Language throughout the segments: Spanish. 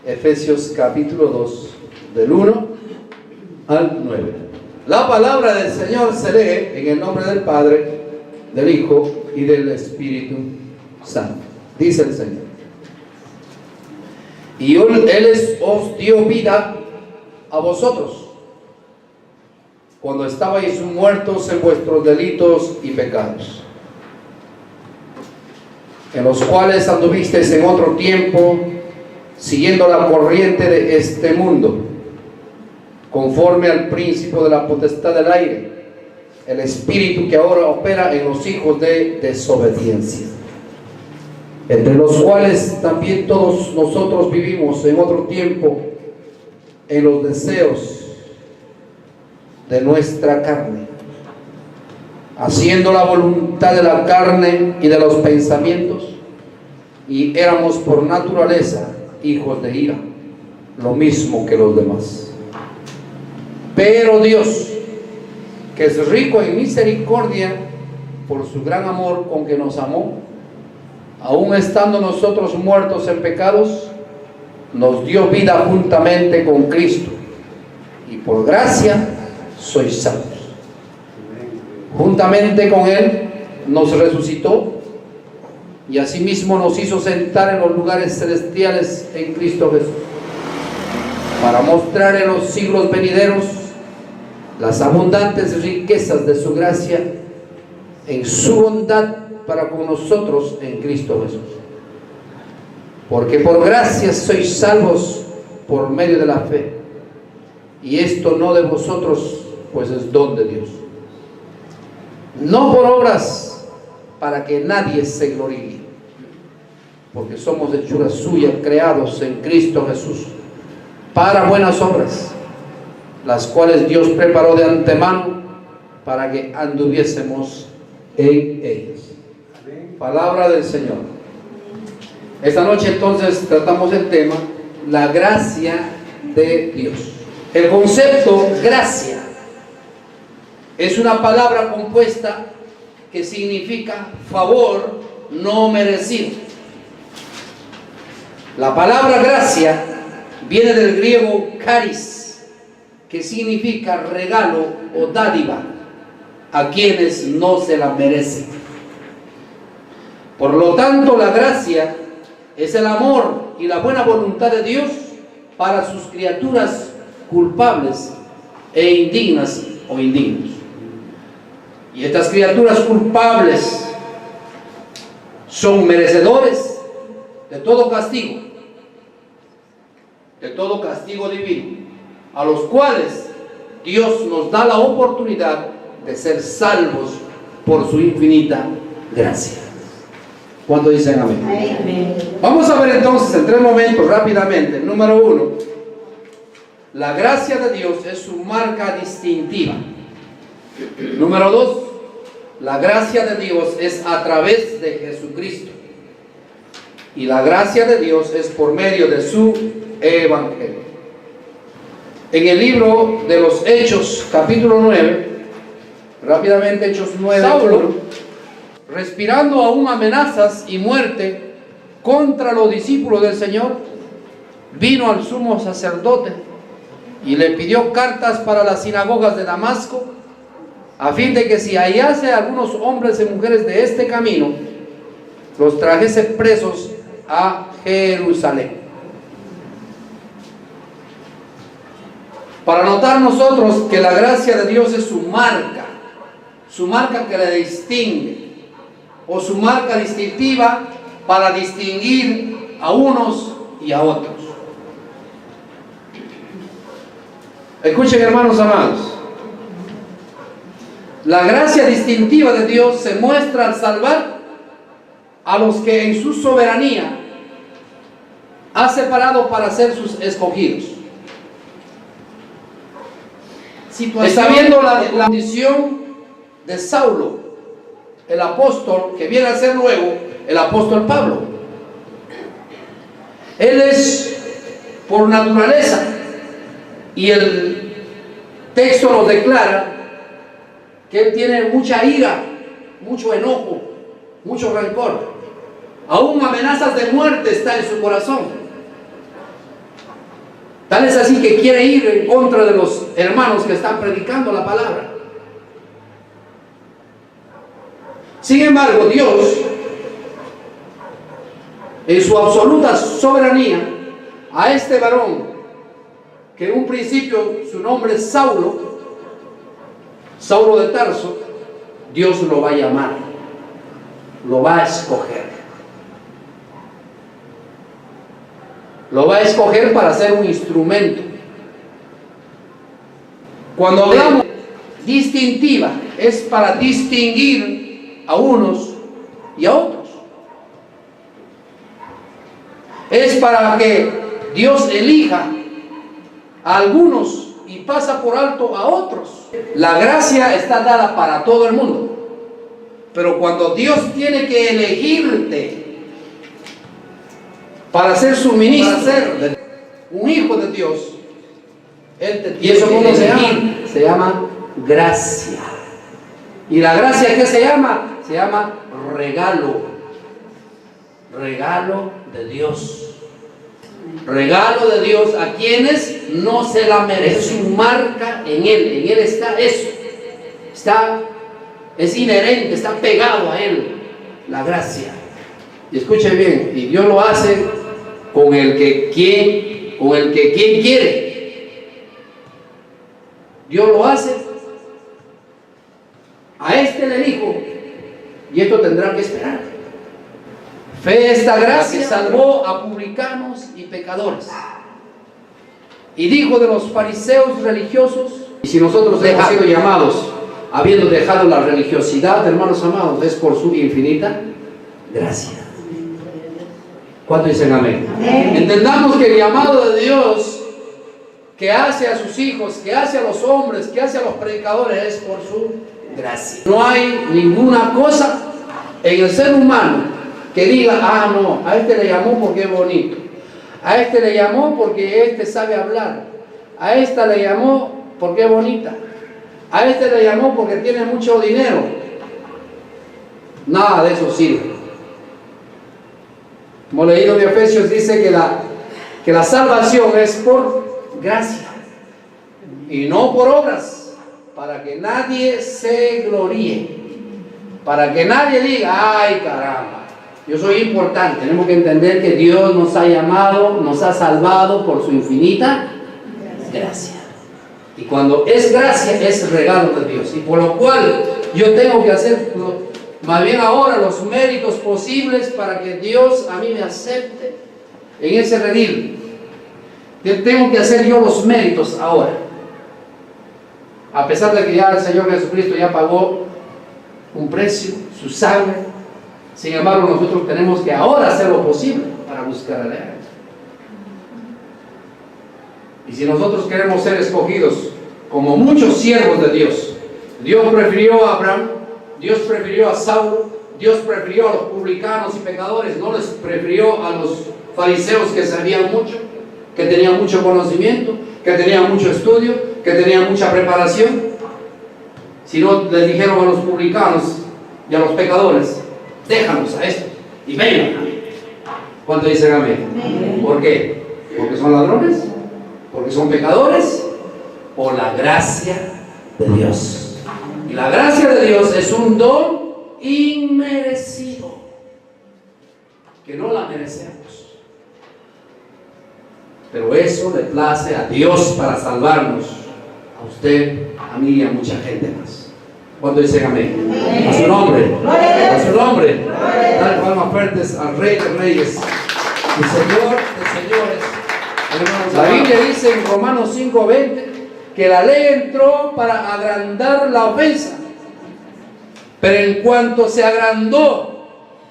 Efesios capítulo 2, del 1 al 9. La palabra del Señor se lee en el nombre del Padre, del Hijo y del Espíritu Santo. Dice el Señor: y Él os dio vida a vosotros cuando estabais muertos en vuestros delitos y pecados, en los cuales anduvisteis en otro tiempo, siguiendo la corriente de este mundo, conforme al principio de la potestad del aire, el espíritu que ahora opera en los hijos de desobediencia, entre los cuales también todos nosotros vivimos en otro tiempo en los deseos de nuestra carne, haciendo la voluntad de la carne y de los pensamientos, y éramos por naturaleza hijos de ira, lo mismo que los demás. Pero Dios, que es rico en misericordia, por su gran amor con que nos amó, aun estando nosotros muertos en pecados, nos dio vida juntamente con Cristo, y por gracia sois salvos. Juntamente con Él nos resucitó, y asimismo nos hizo sentar en los lugares celestiales en Cristo Jesús, para mostrar en los siglos venideros las abundantes riquezas de su gracia en su bondad para con nosotros en Cristo Jesús. Porque por gracia sois salvos por medio de la fe, y esto no de vosotros, pues es don de Dios, no por obras, para que nadie se gloríe, porque somos hechura suya, creados en Cristo Jesús para buenas obras, las cuales Dios preparó de antemano para que anduviésemos en ellas. Palabra del Señor. Esta noche entonces tratamos el tema, la gracia de Dios. El concepto gracia es una palabra compuesta que significa favor no merecido. La palabra gracia viene del griego charis, que significa regalo o dádiva a quienes no se la merecen. Por lo tanto, la gracia es el amor y la buena voluntad de Dios para sus criaturas culpables e indignas o indignos. Y estas criaturas culpables son merecedores de todo castigo divino, a los cuales Dios nos da la oportunidad de ser salvos por su infinita gracia. ¿Cuánto dicen amén? Amén. Vamos a ver entonces en 3 momentos rápidamente. Número 1, la gracia de Dios es su marca distintiva. Número 2, la gracia de Dios es a través de Jesucristo, y la gracia de Dios es por medio de su evangelio. En el libro de los Hechos, capítulo 9, rápidamente, Hechos 9, Saulo, respirando aún amenazas y muerte contra los discípulos del Señor, vino al sumo sacerdote y le pidió cartas para las sinagogas de Damasco, a fin de que si hallase a algunos hombres y mujeres de este camino, los trajese presos a Jerusalén. Para notar nosotros que la gracia de Dios es su marca que le distingue, o su marca distintiva para distinguir a unos y a otros. Escuchen, hermanos amados, la gracia distintiva de Dios se muestra al salvar a los que en su soberanía ha separado para ser sus escogidos. Está viendo la condición de Saulo, el apóstol que viene a ser luego el apóstol Pablo. Él es por naturaleza, y el texto nos declara que él tiene mucha ira, mucho enojo, mucho rencor. Aún amenazas de muerte está en su corazón. Tal es así que quiere ir en contra de los hermanos que están predicando la palabra. Sin embargo, Dios, en su absoluta soberanía, a este varón, que en un principio su nombre es Saulo, Saulo de Tarso, Dios lo va a llamar, lo va a escoger. Lo va a escoger para ser un instrumento. Cuando hablamos distintiva, es para distinguir a unos y a otros. Es para que Dios elija a algunos y pasa por alto a otros. La gracia está dada para todo el mundo, pero cuando Dios tiene que elegirte para ser su ministro, para ser un hijo de Dios, Él te tiene. ¿Y eso cómo se llama? Se llama gracia. ¿Y la gracia qué se llama? Se llama regalo. Regalo de Dios. Regalo de Dios a quienes no se la merecen. Es su marca en Él está eso. Es inherente, está pegado a Él, la gracia. Y escuche bien, y Dios lo hace con el que quien quiere. Dios lo hace. A este le dijo, y esto tendrá que esperar. Fe esta gracia salvó a publicanos y pecadores. Y dijo de los fariseos religiosos, y si nosotros hemos sido llamados, habiendo dejado la religiosidad, hermanos amados, es por su infinita gracia. ¿Cuántos dicen amén? Amén. Entendamos que el llamado de Dios que hace a sus hijos, que hace a los hombres, que hace a los predicadores, es por su gracia. No hay ninguna cosa en el ser humano que diga, no, a este le llamó porque es bonito, a este le llamó porque este sabe hablar, a esta le llamó porque es bonita, a este le llamó porque tiene mucho dinero. Nada de eso sirve. Como leído en Efesios, dice que la salvación es por gracia y no por obras, para que nadie se gloríe, para que nadie diga, ay caramba, yo soy importante. Tenemos que entender que Dios nos ha llamado, nos ha salvado por su infinita gracia. Y cuando es gracia, es regalo de Dios. Y por lo cual yo tengo que hacer más bien ahora los méritos posibles para que Dios a mí me acepte en ese redil. Tengo que hacer yo los méritos ahora. A pesar de que ya el Señor Jesucristo ya pagó un precio, su sangre. Sin embargo, nosotros tenemos que ahora hacer lo posible para buscar a Él. Y si nosotros queremos ser escogidos como muchos siervos de Dios, Dios prefirió a Abraham, Dios prefirió a Saulo, Dios prefirió a los publicanos y pecadores, no les prefirió a los fariseos que sabían mucho, que tenían mucho conocimiento, que tenían mucho estudio, que tenían mucha preparación, sino les dijeron a los publicanos y a los pecadores, déjanos a esto y vengan a mí. ¿Cuánto dicen amén? Amén. ¿Por qué? ¿Porque son ladrones? ¿Porque son pecadores? Por la gracia de Dios. Y la gracia de Dios es un don inmerecido, que no la merecemos, pero eso le place a Dios para salvarnos, a usted, a mí y a mucha gente más. ¿Cuándo dicen amén? Amén. A su nombre, a su nombre. Dar palmas fuertes al Rey de Reyes, el Señor de Señores. La Biblia dice en Romanos 5:20 que la ley entró para agrandar la ofensa, pero en cuanto se agrandó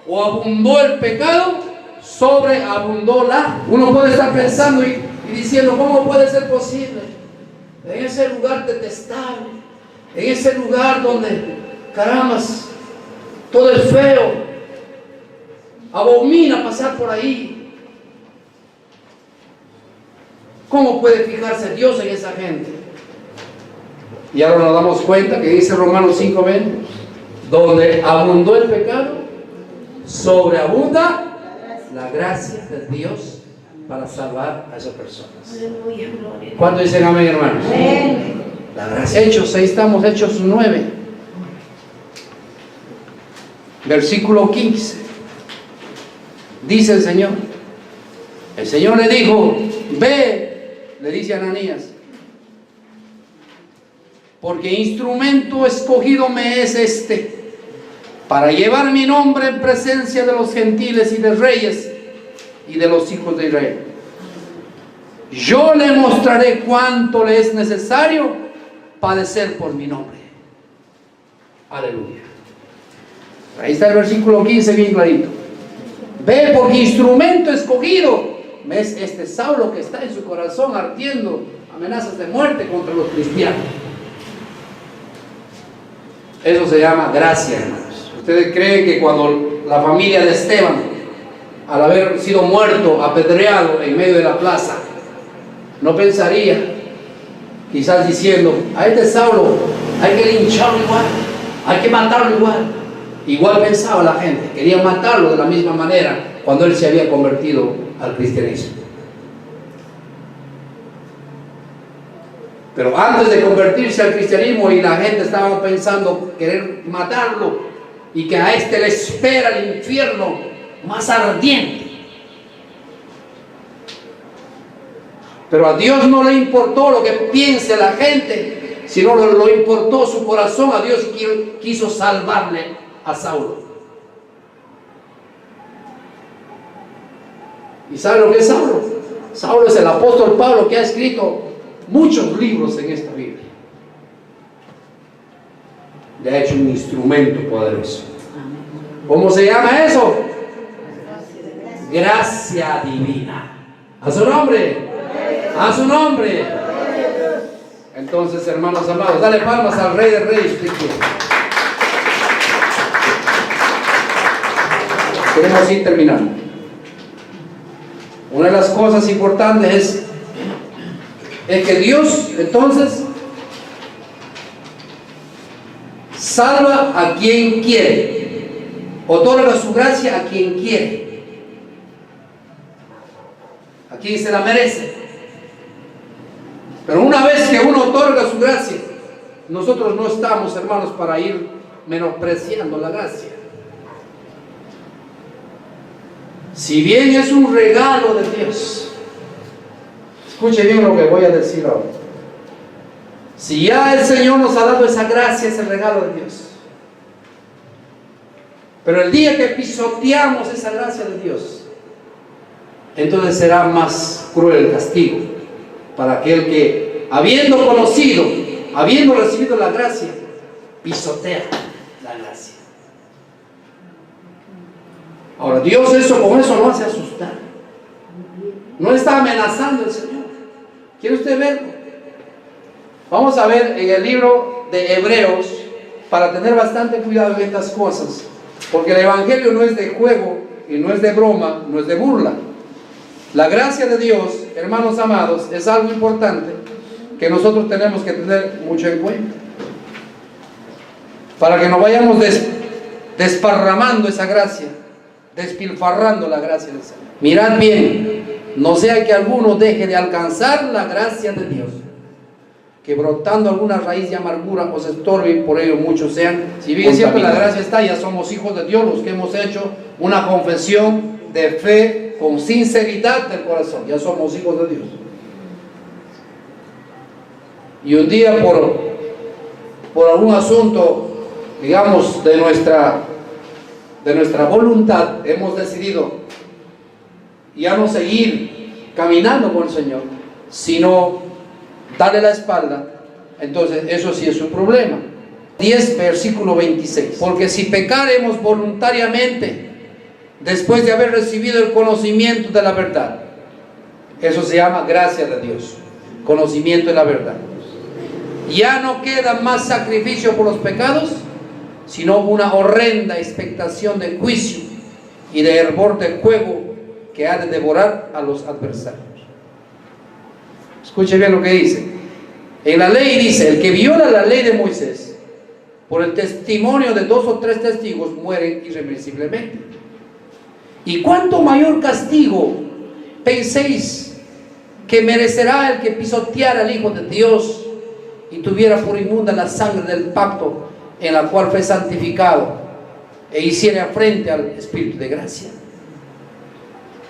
o abundó el pecado, sobreabundó la. Uno puede estar pensando y diciendo, ¿cómo puede ser posible? En ese lugar detestable, en ese lugar donde, carambas, todo es feo, abomina pasar por ahí. ¿Cómo puede fijarse Dios en esa gente? Y ahora nos damos cuenta que dice Romanos 5:20, donde abundó el pecado, sobreabunda la gracia de Dios para salvar a esas personas. Aleluya, gloria. ¿Cuándo dicen amén, hermanos? Amén. La gracia. Hechos, ahí estamos, Hechos 9, versículo 15. Dice el Señor le dijo, ve, le dice a Ananías, porque instrumento escogido me es este, para llevar mi nombre en presencia de los gentiles y de reyes y de los hijos de Israel. Yo le mostraré cuánto le es necesario padecer por mi nombre. Aleluya. Ahí está el versículo 15 bien clarito. Ve, porque instrumento escogido es este Saulo que está en su corazón ardiendo amenazas de muerte contra los cristianos. Eso se llama gracia, hermanos. ¿Ustedes creen que cuando la familia de Esteban, al haber sido muerto, apedreado en medio de la plaza, no pensaría, quizás diciendo, a este Saulo hay que lincharlo igual, hay que matarlo igual? Igual pensaba la gente, querían matarlo de la misma manera cuando él se había convertido al cristianismo. Pero antes de convertirse al cristianismo, y la gente estaba pensando querer matarlo, y que a este le espera el infierno más ardiente. Pero a Dios no le importó lo que piense la gente, sino lo importó su corazón a Dios, y quiso salvarle a Saulo. ¿Y sabe lo que es Saulo? Saulo es el apóstol Pablo, que ha escrito muchos libros en esta Biblia. Le ha hecho un instrumento poderoso. ¿Cómo se llama eso? Gracia divina. A su nombre. A su nombre. Entonces, hermanos amados, dale palmas al Rey de Reyes. Queremos ir terminando. Una de las cosas importantes es que Dios, entonces, salva a quien quiere, otorga su gracia a quien quiere, a quien se la merece. Pero una vez que uno otorga su gracia, nosotros no estamos, hermanos, para ir menospreciando la gracia. Si bien es un regalo de Dios, escuche bien lo que voy a decir ahora. Si ya el Señor nos ha dado esa gracia, ese regalo de Dios, pero el día que pisoteamos esa gracia de Dios, entonces será más cruel el castigo para aquel que, habiendo conocido, habiendo recibido la gracia, pisotea la gracia. Ahora, Dios con eso no hace asustar. No está amenazando el Señor. ¿Quiere usted verlo? Vamos a ver en el libro de Hebreos, para tener bastante cuidado en estas cosas, porque el Evangelio no es de juego y no es de broma, no es de burla. La gracia de Dios, hermanos amados, es algo importante que nosotros tenemos que tener mucho en cuenta, para que no vayamos desparramando esa gracia, despilfarrando la gracia del Señor. Mirad bien, no sea que alguno deje de alcanzar la gracia de Dios, que brotando alguna raíz de amargura os estorbe, y por ello muchos sean. Si bien siempre la gracia está, ya somos hijos de Dios los que hemos hecho una confesión de fe con sinceridad del corazón, ya somos hijos de Dios. Y un día por algún asunto, digamos, de nuestra voluntad, hemos decidido ya no seguir caminando con el Señor, sino darle la espalda. Entonces eso sí es un problema. 10 versículo 26. Porque si pecaremos voluntariamente después de haber recibido el conocimiento de la verdad, eso se llama gracia de Dios, conocimiento de la verdad, ya no queda más sacrificio por los pecados, sino una horrenda expectación de juicio y de hervor de fuego que ha de devorar a los adversarios. Escuche bien lo que dice. En la ley dice: el que viola la ley de Moisés por el testimonio de 2 o 3 testigos muere irremisiblemente. Y cuánto mayor castigo penséis que merecerá el que pisoteara al Hijo de Dios y tuviera por inmunda la sangre del pacto en la cual fue santificado e hiciera frente al Espíritu de gracia.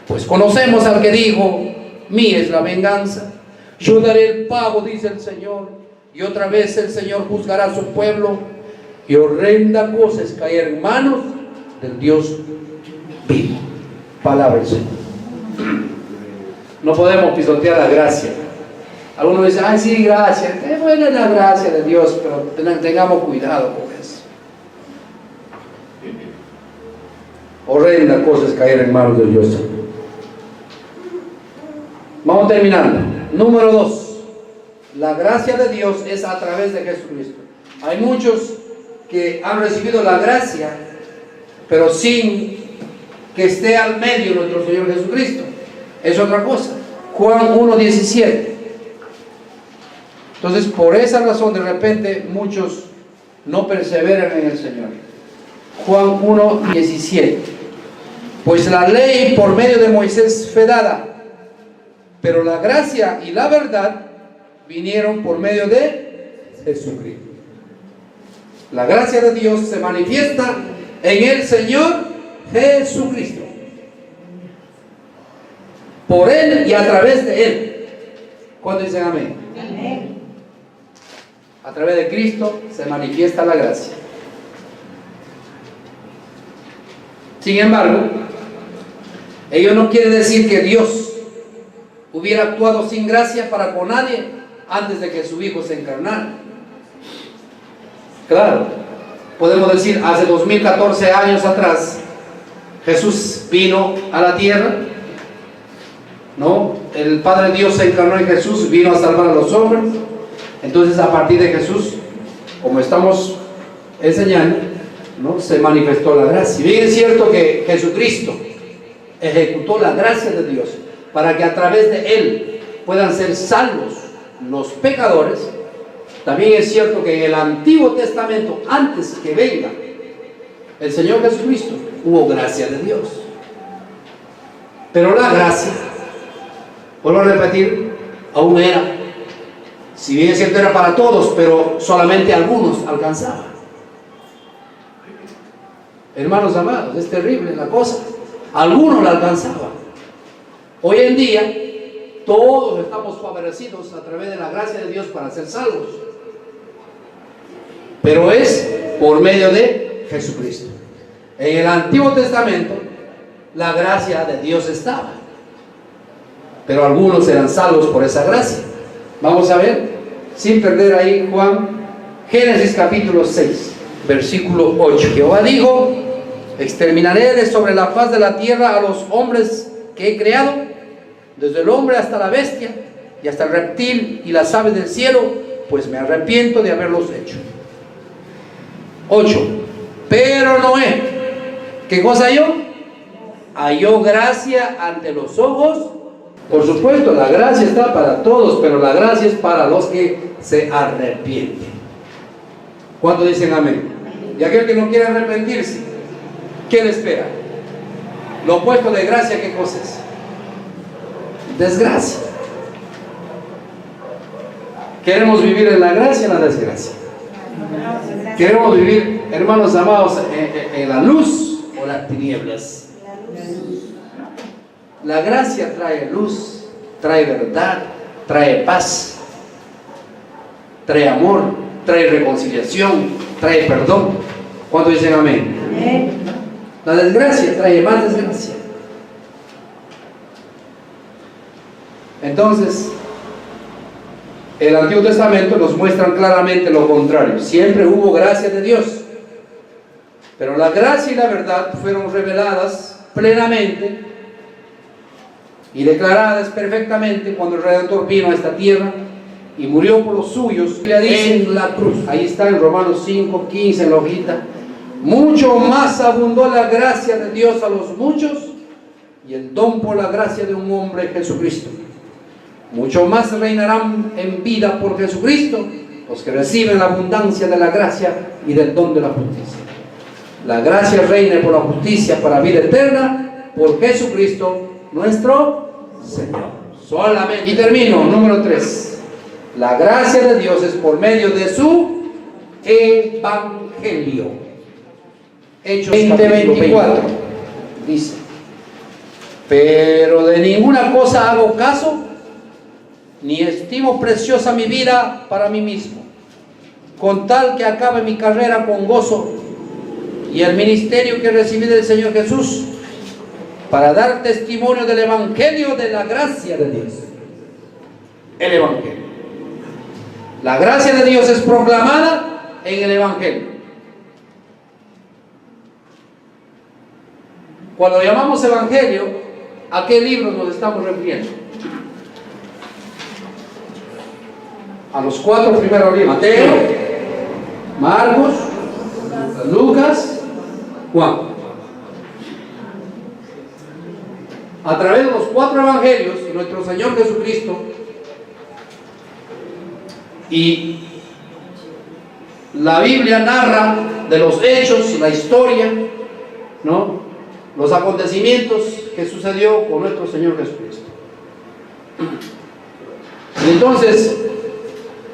Pues conocemos al que dijo: mía es la venganza, yo daré el pago, dice el Señor. Y otra vez el Señor juzgará a su pueblo, y horrenda cosa es caer en manos del Dios vivo. Palabra del Señor. No podemos pisotear la gracia. Algunos dicen: ay, sí, gracia, qué buena es la gracia de Dios, pero tengamos cuidado con eso. Horrenda cosa es caer en manos de Dios. Vamos terminando. Número 2. La gracia de Dios es a través de Jesucristo. Hay muchos que han recibido la gracia, pero sin que esté al medio nuestro Señor Jesucristo. Es otra cosa. Juan 1:17. Entonces, por esa razón, de repente, muchos no perseveran en el Señor. Juan 1:17. Pues la ley por medio de Moisés fue dada, pero la gracia y la verdad vinieron por medio de Jesucristo. La gracia de Dios se manifiesta en el Señor Jesucristo. Por Él y a través de Él. ¿Cuándo dicen amén? Amén. A través de Cristo se manifiesta la gracia. Sin embargo, ello no quiere decir que Dios hubiera actuado sin gracia para con nadie antes de que su Hijo se encarnara. Claro, podemos decir, hace 2014 años atrás, Jesús vino a la tierra, ¿no? El Padre Dios se encarnó en Jesús, vino a salvar a los hombres. Entonces, a partir de Jesús, como estamos enseñando, ¿no?, se manifestó la gracia. Bien es cierto que Jesucristo ejecutó la gracia de Dios para que a través de Él puedan ser salvos los pecadores. También es cierto que en el Antiguo Testamento, antes que venga el Señor Jesucristo, hubo gracia de Dios. Pero la gracia, vuelvo a repetir, aún era, si bien es cierto, era para todos, pero solamente algunos alcanzaban. Hermanos amados, es terrible la cosa. Algunos la alcanzaban. Hoy en día, todos estamos favorecidos a través de la gracia de Dios para ser salvos. Pero es por medio de Jesucristo. En el Antiguo Testamento, la gracia de Dios estaba, pero algunos eran salvos por esa gracia. Vamos a ver, sin perder ahí, Juan, Génesis capítulo 6, versículo 8. Jehová dijo: exterminaré de sobre la faz de la tierra a los hombres que he creado, desde el hombre hasta la bestia, y hasta el reptil y las aves del cielo, pues me arrepiento de haberlos hecho. 8. Pero Noé, ¿qué cosa halló? Halló gracia ante los ojos. Por supuesto, la gracia está para todos, pero la gracia es para los que se arrepienten. ¿Cuánto dicen amén? Y aquel que no quiere arrepentirse, ¿qué le espera? Lo opuesto de gracia, ¿qué cosa es? Desgracia. ¿Queremos vivir en la gracia o en la desgracia? ¿Queremos vivir, hermanos amados, en la luz o las tinieblas? La gracia trae luz, trae verdad, trae paz, trae amor, trae reconciliación, trae perdón. ¿Cuántos dicen amén? Amén. La desgracia trae más desgracia. Entonces, el Antiguo Testamento nos muestra claramente lo contrario. Siempre hubo gracia de Dios, pero la gracia y la verdad fueron reveladas plenamente y declaradas perfectamente cuando el Redentor vino a esta tierra y murió por los suyos. Le dicen la cruz. Ahí está en Romanos 5:15 en la hojita. Mucho más abundó la gracia de Dios a los muchos y el don por la gracia de un hombre, Jesucristo. Mucho más reinarán en vida por Jesucristo los que reciben la abundancia de la gracia y del don de la justicia. La gracia reina por la justicia para vida eterna por Jesucristo nuestro Señor. Solamente. Y termino, número 3. La gracia de Dios es por medio de su evangelio. Hechos 20:24 dice: pero de ninguna cosa hago caso, ni estimo preciosa mi vida para mí mismo, con tal que acabe mi carrera con gozo y el ministerio que recibí del Señor Jesús, para dar testimonio del evangelio de la gracia de Dios. El evangelio. La gracia de Dios es proclamada en el evangelio. Cuando llamamos evangelio, ¿a qué libros nos estamos refiriendo? A los 4 primeros libros: Mateo, Marcos, Lucas, Juan. A través de los 4 evangelios, nuestro Señor Jesucristo y la Biblia narra de los hechos, la historia, ¿no?, los acontecimientos que sucedió con nuestro Señor Jesucristo. Entonces,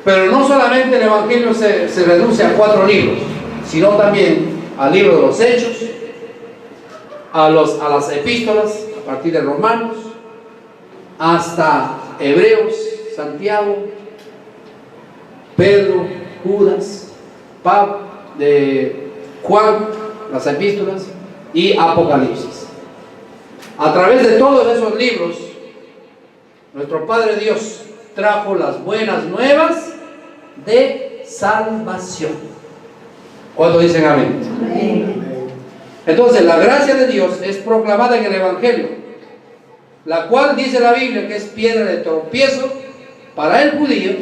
pero no solamente el evangelio se reduce a 4 libros, sino también al libro de los hechos, a las epístolas, a partir de Romanos, hasta Hebreos, Santiago, Pedro, Judas, Pablo, Juan, las epístolas y Apocalipsis. A través de todos esos libros, nuestro Padre Dios trajo las buenas nuevas de salvación. ¿Cuánto dicen amén? Amén. Entonces, la gracia de Dios es proclamada en el evangelio, la cual dice la Biblia que es piedra de tropiezo para el judío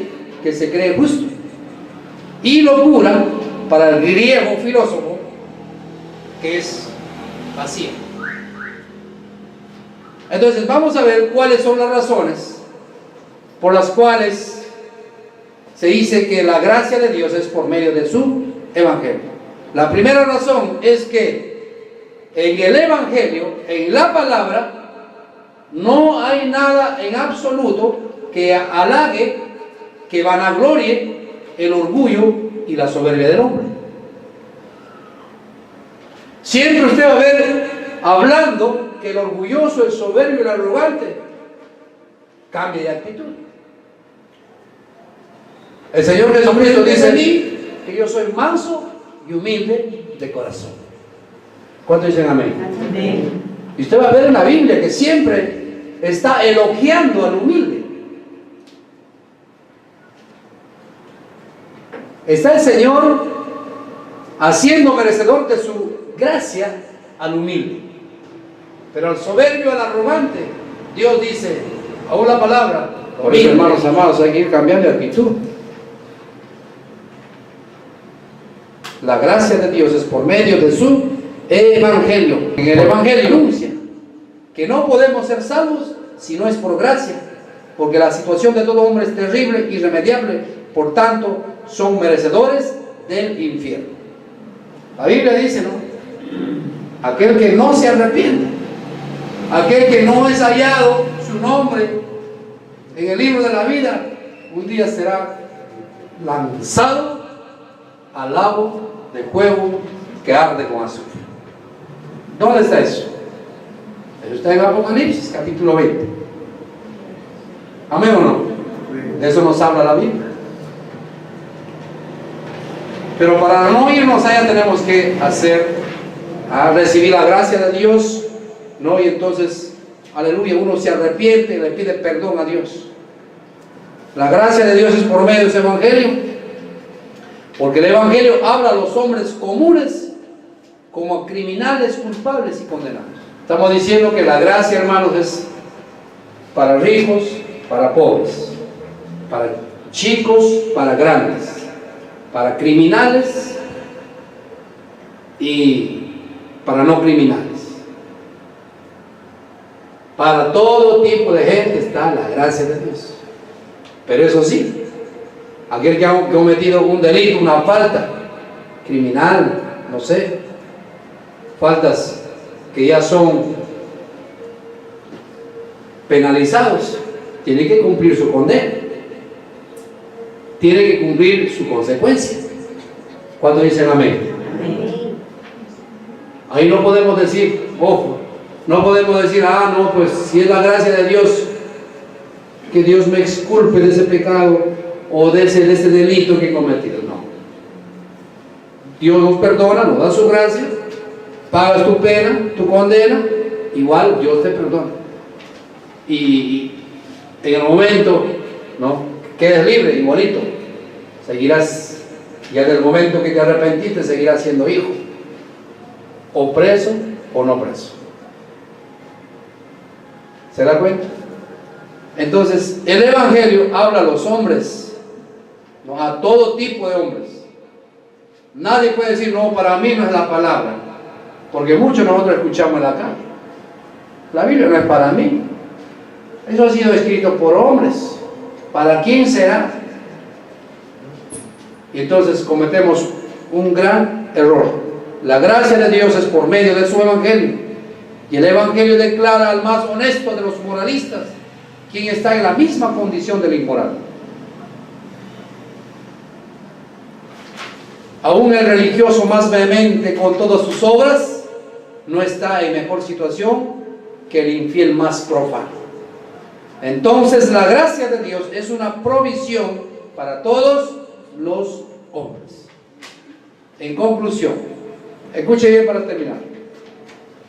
que se cree justo, y locura para el griego filósofo que es vacío. Entonces vamos a ver cuáles son las razones por las cuales se dice que la gracia de Dios es por medio de su evangelio. La primera razón es que en el evangelio, en la palabra, no hay nada en absoluto que halague, que vanaglorie el orgullo y la soberbia del hombre. Siempre usted va a ver hablando que el orgulloso, el soberbio y el arrogante cambie de actitud. El Señor Jesucristo dice a mí que yo soy manso y humilde de corazón. ¿Cuántos dicen amén? Amén. Y usted va a ver en la Biblia que siempre está elogiando al humilde. Está el Señor haciendo merecedor de su gracia al humilde. Pero al soberbio, al arrogante, Dios dice, aún la palabra, por eso, hermanos amados, hay que ir cambiando de actitud. La gracia de Dios es por medio de su evangelio. En el evangelio anuncia que no podemos ser salvos si no es por gracia, porque la situación de todo hombre es terrible, irremediable, por tanto son merecedores del infierno. La Biblia dice, ¿no?, aquel que no se arrepiente, aquel que no es hallado su nombre en el libro de la vida, un día será lanzado al lago de fuego que arde con azufre. ¿Dónde está eso? Eso está en Apocalipsis, capítulo 20. ¿Amén o no? De eso nos habla la Biblia. Pero para no irnos allá tenemos que recibir la gracia de Dios, ¿no? Y entonces, aleluya, uno se arrepiente y le pide perdón a Dios. La gracia de Dios es por medio de ese evangelio, porque el evangelio habla a los hombres comunes como a criminales culpables y condenados. Estamos diciendo que la gracia, hermanos, es para ricos, para pobres, para chicos, para grandes, para criminales y para no criminales. Para todo tipo de gente está la gracia de Dios. Pero eso sí, aquel que ha cometido un delito, una falta criminal, no sé, faltas que ya son penalizados, tienen que cumplir su condena, tienen que cumplir su consecuencia. ¿Cuándo dicen amén? Amén. Ahí no podemos decir, ojo, no podemos decir, no, pues si es la gracia de Dios, que Dios me exculpe de ese pecado o de ese delito que he cometido. No. Dios nos perdona, nos da su gracia, pagas tu pena, tu condena, igual Dios te perdona. Y en el momento, ¿no?, quedes libre, igualito. Seguirás, ya en el momento que te arrepentiste, seguirás siendo hijo, o preso o no preso. ¿Se da cuenta? Entonces, el Evangelio habla a los hombres, ¿no?, a todo tipo de hombres. Nadie puede decir, no, para mí no es la palabra, porque muchos nosotros escuchamos en la calle. La Biblia no es para mí. Eso ha sido escrito por hombres. ¿Para quién será? Y entonces cometemos un gran error. La gracia de Dios es por medio de su Evangelio. Y el Evangelio declara al más honesto de los moralistas, quien está en la misma condición del inmoral. Aún el religioso más vehemente con todas sus obras no está en mejor situación que el infiel más profano. Entonces la gracia de Dios es una provisión para todos los hombres. En conclusión, escuche bien para terminar.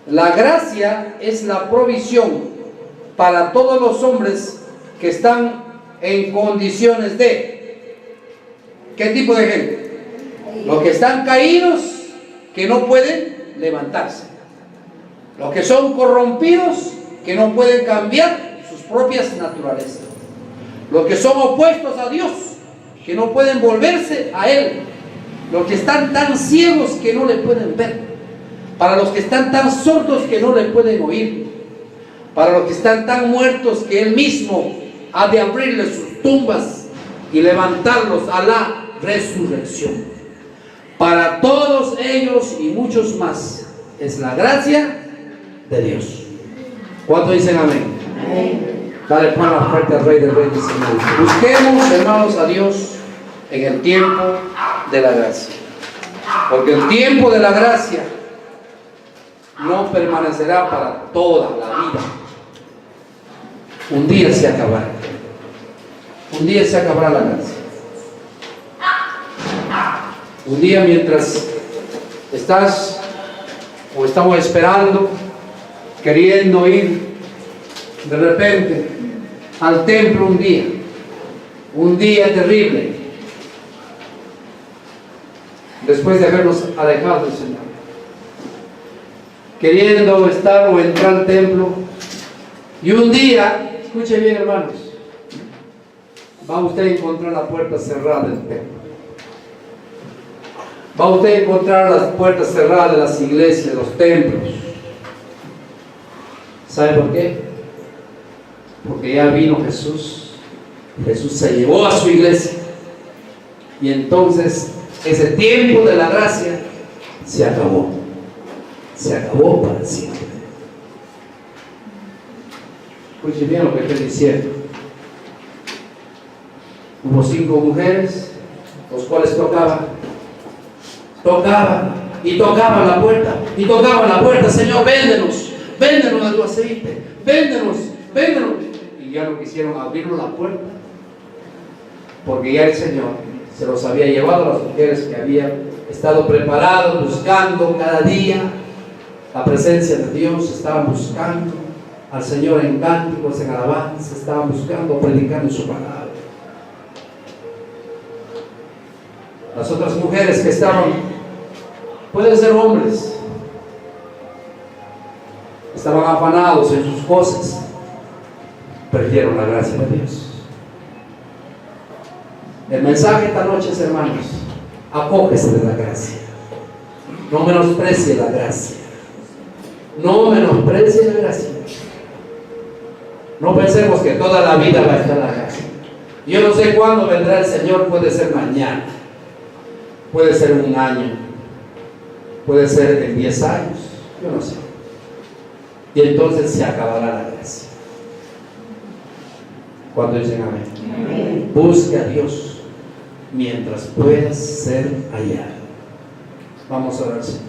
La gracia es la provisión para todos los hombres que están en condiciones de... ¿Qué tipo de gente? Los que están caídos, que no pueden levantarse. Los que son corrompidos, que no pueden cambiar sus propias naturalezas. Los que son opuestos a Dios, que no pueden volverse a Él. Los que están tan ciegos que no le pueden ver. Para los que están tan sordos que no le pueden oír. Para los que están tan muertos que Él mismo ha de abrirles sus tumbas y levantarlos a la resurrección. Para todos ellos y muchos más es la gracia de Dios. ¿Cuántos dicen amén? Amén. Dale palmas fuerte al Rey del Rey y Señor. Busquemos, hermanos, a Dios en el tiempo de la gracia. Porque el tiempo de la gracia no permanecerá para toda la vida. Un día se acabará. Un día se acabará la gracia. Un día, mientras estás o estamos esperando, queriendo ir de repente al templo un día terrible, después de habernos alejado del Señor, queriendo estar o entrar al templo, y un día, escuche bien, hermanos, va usted a encontrar la puerta cerrada del templo. Va usted a encontrar las puertas cerradas de las iglesias, de los templos. ¿Sabe por qué? Porque ya vino Jesús. Jesús se llevó a su iglesia. Y entonces ese tiempo de la gracia se acabó. Se acabó para siempre. Escuche bien lo que estoy diciendo. Hubo 5 mujeres, los cuales tocaban y tocaban la puerta, y tocaban la puerta. Señor, véndenos de tu aceite, véndenos. Y ya no quisieron abrirnos la puerta, porque ya el Señor se los había llevado a las mujeres que habían estado preparados, buscando cada día la presencia de Dios. Estaban buscando al Señor en cánticos, en alabanza, estaban buscando, predicando su palabra. Las otras mujeres que estaban, pueden ser hombres, estaban afanados en sus cosas, perdieron la gracia de Dios. El mensaje esta noche es, hermanos, acógese de la gracia. No menosprecie la gracia. No menosprecie la gracia. No pensemos que toda la vida va a estar la gracia. Yo no sé cuándo vendrá el Señor, puede ser mañana. Puede ser en 1 año, puede ser en 10 años, yo no sé. Y entonces se acabará la gracia. Cuando dicen amén. Amén. Busque a Dios mientras puedas ser hallado. Vamos a orar, Señor.